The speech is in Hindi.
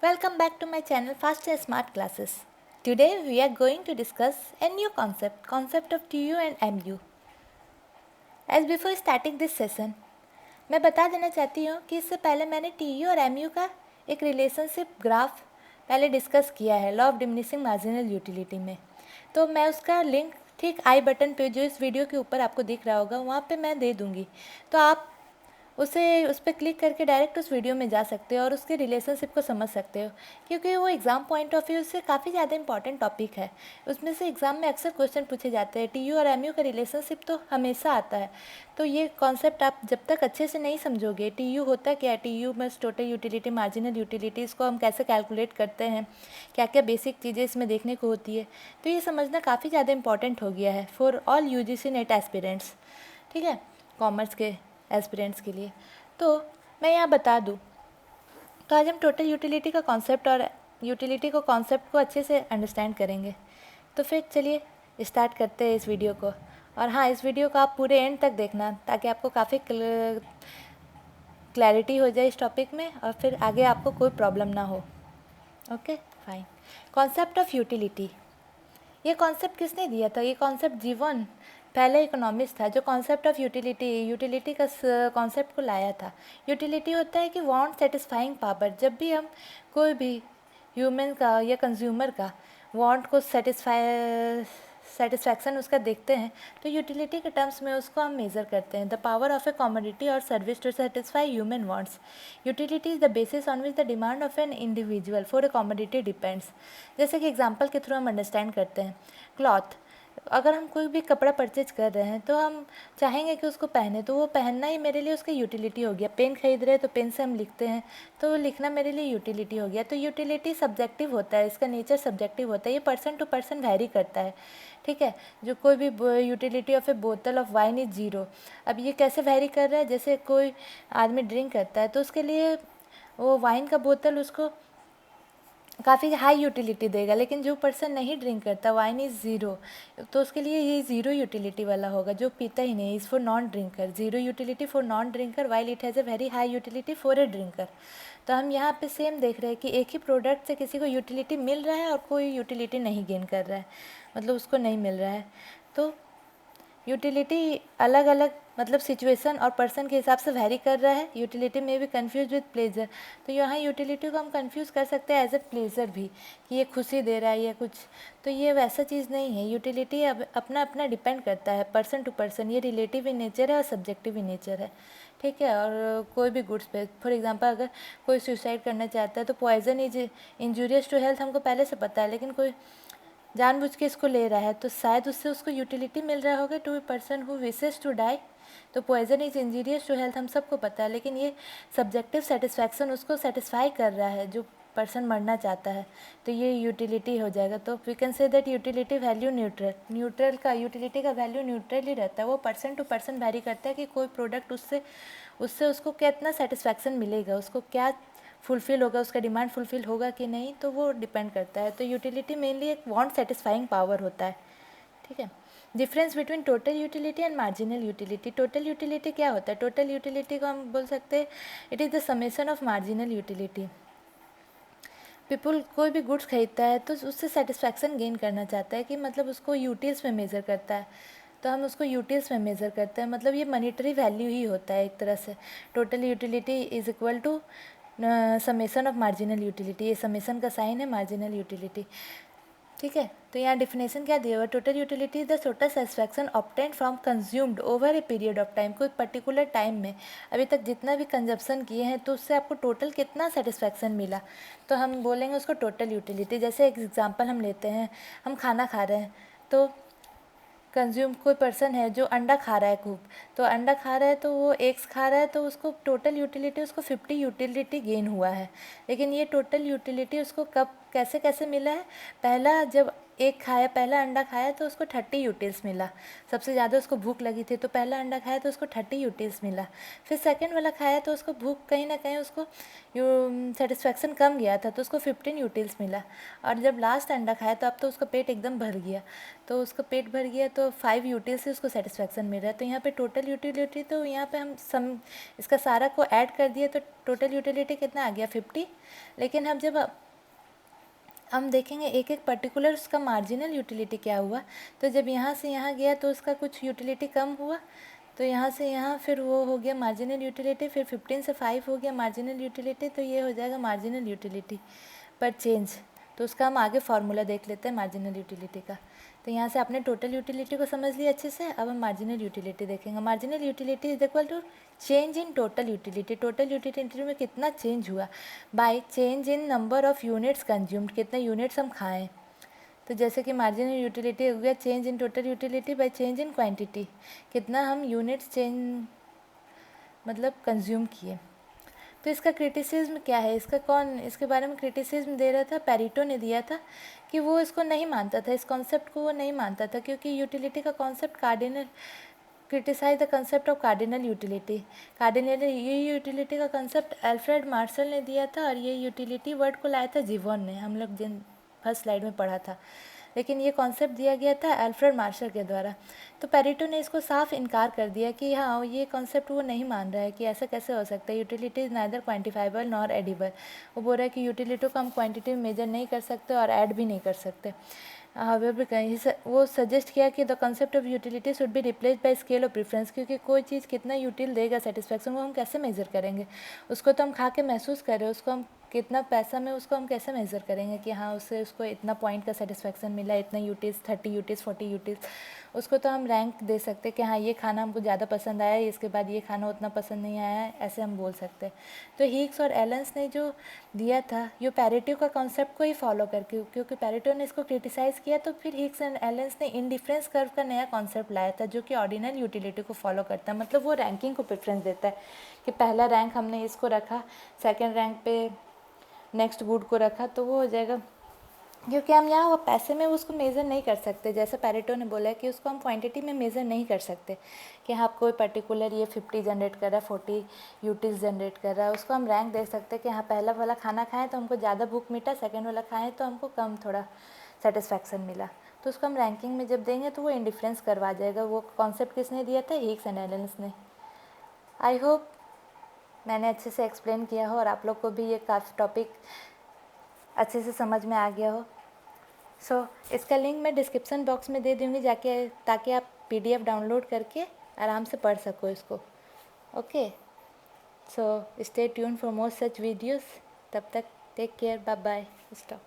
Welcome back to my channel Fast and Smart Classes. Today we are going to discuss a new concept of TU and MU. As before starting this session, मैं बता देना चाहती हूँ कि इससे पहले मैंने TU और MU का एक रिलेशनशिप ग्राफ पहले डिस्कस किया है law of diminishing marginal utility में। तो मैं उसका लिंक ठीक आई बटन पे जो इस वीडियो के ऊपर आपको दिख रहा होगा वहाँ पे मैं दे दूँगी, तो आप उस पर क्लिक करके डायरेक्ट उस वीडियो में जा सकते हो और उसके रिलेशनशिप को समझ सकते हो, क्योंकि वो एग्ज़ाम पॉइंट ऑफ व्यू से काफ़ी ज़्यादा इंपॉर्टेंट टॉपिक है। उसमें से एग्ज़ाम में अक्सर क्वेश्चन पूछे जाते हैं। TU और MU का रिलेशनशिप तो हमेशा आता है, तो ये कॉन्सेप्ट आप जब तक अच्छे से नहीं समझोगे, TU होता क्या है, TU means total utility, marginal utility, इसको हम कैसे कैलकुलेट करते हैं, क्या क्या बेसिक चीज़ें इसमें देखने को होती है, तो ये समझना काफ़ी ज़्यादा इंपॉर्टेंट हो गया है for all UGC net aspirants. ठीक है, कॉमर्स के एस्पिरेंट्स के लिए। तो मैं यहाँ बता दूँ, तो आज हम टोटल यूटिलिटी का कॉन्सेप्ट और यूटिलिटी को कॉन्सेप्ट को अच्छे से अंडरस्टैंड करेंगे। तो फिर चलिए स्टार्ट करते हैं इस वीडियो को। और हाँ, इस वीडियो को आप पूरे एंड तक देखना ताकि आपको काफ़ी क्लैरिटी हो जाए इस टॉपिक में और फिर आगे आपको कोई प्रॉब्लम ना हो। Okay fine. Concept of utility, ये कॉन्सेप्ट किसने दिया था? ये कॉन्सेप्ट जीवन पहले इकोनॉमिस्ट था जो कॉन्सेप्ट ऑफ यूटिलिटी का कॉन्सेप्ट को लाया था। यूटिलिटी होता है कि वांट सेटिस्फाइंग पावर। जब भी हम कोई भी ह्यूमन का या कंज्यूमर का वांट को सेटिस्फैक्शन उसका देखते हैं, तो यूटिलिटी के टर्म्स में उसको हम मेज़र करते हैं। The power of a commodity और service to satisfy human wants. Utility is the basis on which the demand of an individual for a commodity depends. जैसे कि एग्जांपल के थ्रू हम अंडरस्टैंड करते हैं। क्लॉथ, अगर हम कोई भी कपड़ा परचेज कर रहे हैं तो हम चाहेंगे कि उसको पहने, तो वो पहनना ही मेरे लिए उसका यूटिलिटी हो गया। पेन खरीद रहे हैं तो पेन से हम लिखते हैं, तो वो लिखना मेरे लिए यूटिलिटी हो गया। तो यूटिलिटी सब्जेक्टिव होता है, इसका नेचर सब्जेक्टिव होता है, ये पर्सन टू पर्सन वैरी करता है। ठीक है, जो कोई भी यूटिलिटी ऑफ ए बोतल ऑफ वाइन इज़ ज़ीरो। अब ये कैसे वैरी कर रहा है? जैसे कोई आदमी ड्रिंक करता है तो उसके लिए वो वाइन का बोतल उसको काफ़ी हाई यूटिलिटी देगा, लेकिन जो पर्सन नहीं ड्रिंक करता, वाइन इज़ ज़ीरो, तो उसके लिए ये ज़ीरो यूटिलिटी वाला होगा। जो पीता ही नहीं, is for non drinker, zero utility for non drinker while it has a very high utility for a drinker. तो हम यहाँ पे सेम देख रहे हैं कि एक ही प्रोडक्ट से किसी को यूटिलिटी मिल रहा है और कोई यूटिलिटी नहीं गेन कर रहा है, मतलब उसको नहीं मिल रहा है। तो यूटिलिटी अलग अलग मतलब सिचुएशन और पर्सन के हिसाब से वैरी कर रहा है। यूटिलिटी में भी कन्फ्यूज विद प्लेजर, तो यहाँ यूटिलिटी को हम कंफ्यूज कर सकते हैं एज ए प्लेजर भी, कि ये खुशी दे रहा है या कुछ, तो ये वैसा चीज़ नहीं है। यूटिलिटी अब अपना अपना डिपेंड करता है पर्सन टू पर्सन, ये रिलेटिव इन नेचर है और सब्जेक्टिव इन नेचर है। ठीक है, और कोई भी गुड्स पे फॉर एग्जांपल अगर कोई सुसाइड करना चाहता है तो poison is injurious to health हमको पहले से पता है, लेकिन कोई जानबूझ के इसको ले रहा है तो शायद उससे उसको यूटिलिटी मिल रहा होगा to a person who wishes to die. तो poison is injurious to health हम सबको पता है, लेकिन ये सब्जेक्टिव सेटिस्फैक्शन उसको सेटिस्फाई कर रहा है जो पर्सन मरना चाहता है, तो ये यूटिलिटी हो जाएगा। तो we can say that utility value neutral का यूटिलिटी का वैल्यू न्यूट्रल ही रहता है। वो पर्सन टू पर्सन वैरी करता है कि कोई प्रोडक्ट उससे उससे उसको कितना सेटिस्फैक्शन मिलेगा, उसको क्या फुलफ़िल होगा, उसका डिमांड फुलफ़िल होगा कि नहीं, तो वो डिपेंड करता है। तो यूटिलिटी मेनली एक वांट सेटिस्फाइंग पावर होता है। ठीक है, difference between total utility and marginal utility. Total utility क्या होता है? टोटल यूटिलिटी को हम बोल सकते हैं it is the summation of marginal utility. People कोई भी गुड्स खरीदता है तो उससे सेटिस्फैक्शन गेन करना चाहता है, कि मतलब उसको यूटिल्स में मेज़र करता है, तो हम उसको यूटिल्स में मेज़र करते हैं, मतलब ये मनीटरी वैल्यू ही होता है एक तरह से। Total utility is equal to summation of marginal utility, ये समेशन का साइन है मार्जिनल यूटिलिटी। ठीक है, तो यहाँ डिफिनेशन क्या दिया हुआ? Total utility is the total satisfaction obtained from consumed over a period of time. कोई पर्टिकुलर टाइम में अभी तक जितना भी कंजप्शन किए हैं तो उससे आपको टोटल कितना सेटिस्फैक्शन मिला, तो हम बोलेंगे उसको टोटल यूटिलिटी। जैसे एक एग्जांपल हम लेते हैं, हम खाना खा रहे हैं तो कंज्यूम कोई पर्सन है जो अंडा खा रहा है खूब, तो अंडा खा रहा है तो वो एग्स खा रहा है, तो उसको टोटल यूटिलिटी उसको 50 यूटिलिटी गेन हुआ है। लेकिन ये टोटल यूटिलिटी उसको कब कैसे कैसे मिला है? पहला जब एक खाया, पहला अंडा खाया तो उसको 30 यूटिल्स मिला, सबसे ज़्यादा उसको भूख लगी थी तो पहला अंडा खाया तो उसको 30 यूटिल्स मिला। फिर सेकंड वाला खाया तो उसको भूख कहीं ना कहीं उसको सेटिस्फैक्शन कम गया था तो उसको 15 यूटिल्स मिला। और जब लास्ट अंडा खाया तो अब तो उसका पेट एकदम भर गया, तो उसका पेट भर गया तो 5 यूटिल्स से उसको सेटिस्फैक्शन मिल रहा है। तो यहाँ पे टोटल यूटिलिटी, तो यहाँ पे हम इसका सारा को ऐड कर दिया तो टोटल यूटिलिटी कितना आ गया 50। लेकिन हम जब हम देखेंगे एक एक पर्टिकुलर उसका मार्जिनल यूटिलिटी क्या हुआ, तो जब यहाँ से यहाँ गया तो उसका कुछ यूटिलिटी कम हुआ, तो यहाँ से यहाँ फिर वो हो गया मार्जिनल यूटिलिटी, फिर 15 से 5 हो गया मार्जिनल यूटिलिटी, तो ये हो जाएगा मार्जिनल यूटिलिटी पर चेंज। तो उसका हम आगे फार्मूला देख लेते हैं मार्जिनल यूटिलिटी का। तो यहाँ से आपने टोटल यूटिलिटी को समझ लिया अच्छे से, अब हम मार्जिनल यूटिलिटी देखेंगे। Marginal utility is equal to change in total utility. Total utility में कितना चेंज हुआ by change in number of units consumed, कितने यूनिट्स हम खाएँ। तो जैसे कि मार्जिनल यूटिलिटी हो गया change in total utility by change in quantity, कितना हम यूनिट्स चेंज मतलब कंज्यूम किए। तो इसका क्रिटिसिज्म क्या है, इसके बारे में क्रिटिसिज्म दे रहा था, पेरेटो ने दिया था कि वो इसको नहीं मानता था, इस कॉन्सेप्ट को वो नहीं मानता था, क्योंकि यूटिलिटी का concept cardinal criticise the concept of cardinal utility. Cardinal ये यूटिलिटी का कंसेप्ट अल्फ्रेड मार्शल ने दिया था, और ये यूटिलिटी वर्ड को लाया था जीवॉन ने, हम लोग जिन फर्स्ट स्लाइड में पढ़ा था। लेकिन ये कॉन्सेप्ट दिया गया था अल्फ्रेड मार्शल के द्वारा। तो पेरेटो ने इसको साफ इनकार कर दिया कि हाँ ये कॉन्सेप्ट वो नहीं मान रहा है कि ऐसा कैसे हो सकता है, utility is neither quantifiable nor edible. वो बोल रहा है कि यूटिलिटी को हम क्वांटिटी में मेजर नहीं कर सकते और ऐड भी नहीं कर सकते। हाउएवर कहीं वो सजेस्ट किया कि the concept of utility should be replace by scale of preference, क्योंकि कोई चीज़ कितना यूटिल देगा सेटिस्फैक्शन वो हम कैसे मेज़र करेंगे, उसको तो हम खा के महसूस कर रहे हैं, उसको हम कितना पैसा में उसको हम कैसे मेज़र करेंगे कि हाँ उससे उसको इतना पॉइंट का सेटिस्फैक्शन मिला, इतना यूटिल्स 30 यूटिल्स 40 यूटिल्स। उसको तो हम रैंक दे सकते हैं कि हाँ ये खाना हमको ज़्यादा पसंद आया, इसके बाद ये खाना उतना पसंद नहीं आया है, ऐसे हम बोल सकते हैं। तो हिग्स और एलेंस ने जो दिया था ये पेरेटो का कॉन्सेप्ट को ही फॉलो करके, क्योंकि पेरेटो ने इसको क्रिटिसाइज़ किया तो फिर हिग्स एंड एलेंस ने इंडिफरेंस कर्व का नया कॉन्सेप्ट लाया था जो कि ऑर्डिनल यूटिलिटी को फॉलो करता है। मतलब वो रैंकिंग को प्रेफरेंस देता है कि पहला रैंक हमने इसको रखा, सेकेंड रैंक पे नेक्स्ट गुड को रखा, तो वो हो जाएगा, क्योंकि हम यहाँ वो पैसे में उसको मेज़र नहीं कर सकते। जैसे पेरेटो ने बोला है कि उसको हम क्वांटिटी में मेज़र नहीं कर सकते कि हाँ कोई पर्टिकुलर ये 50 जनरेट कर रहा है, 40 यूटिल्स जनरेट कर रहा है, उसको हम रैंक दे सकते हैं कि हाँ पहला वाला खाना खाएं तो हमको ज़्यादा भूख मिटा, सेकेंड वाला खाएं तो हमको कम थोड़ा सेटिस्फैक्शन मिला। तो उसको हम रैंकिंग में जब देंगे तो वो इंडिफरेंस करवा जाएगा। वो कॉन्सेप्ट किसने दिया था, हिग्स एंड एलेंस ने। आई होप मैंने अच्छे से एक्सप्लेन किया हो और आप लोग को भी ये काफ़ी टॉपिक अच्छे से समझ में आ गया हो। इसका लिंक मैं डिस्क्रिप्शन बॉक्स में दे दूँगी जाके, ताकि आप PDF डाउनलोड करके आराम से पढ़ सको इसको। Okay, stay tune for more such videos. तब तक take care, bye bye, stop.